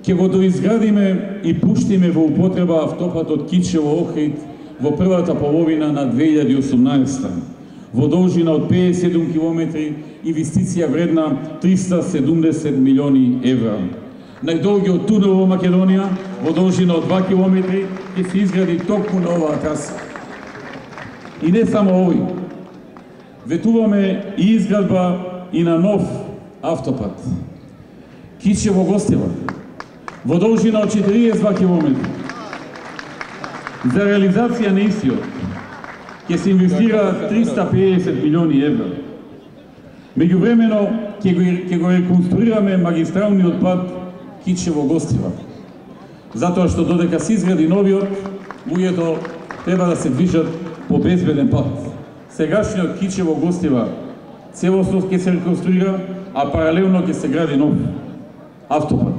Ќе го доизградиме и пуштиме во употреба автопатот Кичево-Охрид во првата половина на 2018. Во должина од 57 километри, инвестиција вредна 370 милиони евра. Најдолгиот тунел во Македонија, во должина од 2 километри, ќе се изгради токму на оваа траса. И не само овој. Ветуваме и изградба и на нов автопат. Кичево-Гостива, во должина од 42 километри. За реализација на истиот ќе се инвестира 350 милиони евра. Меѓувремено ќе го реконструираме магистралниот пат Кичево-Гостива. Затоа што додека се изгради новиот, луѓето треба да се движат по безбеден пат. Сегашниот Кичево-Гостива целосно ќе се реконструира, а паралелно ќе се гради нов автопат.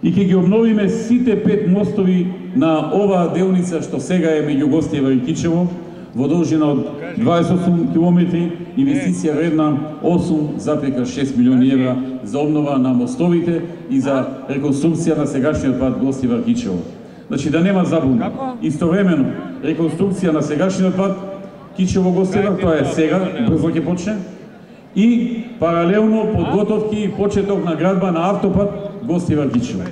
И ќе ги обновиме сите 5 мостови на оваа делница што сега е меѓу Гостива и Кичево, во должина од 28 километри, инвестиција вредна 8,6 милиони евра за обнова на мостовите и за реконструкција на сегашниот пат Гостива-Кичево. Значи да нема забуна. Истовремено реконструкција на сегашниот пат Кичево-Гостива, тоа е сега, брзо ќе почне, и паралелно подготовки и почеток на градба на автопат Гостива-Кичево.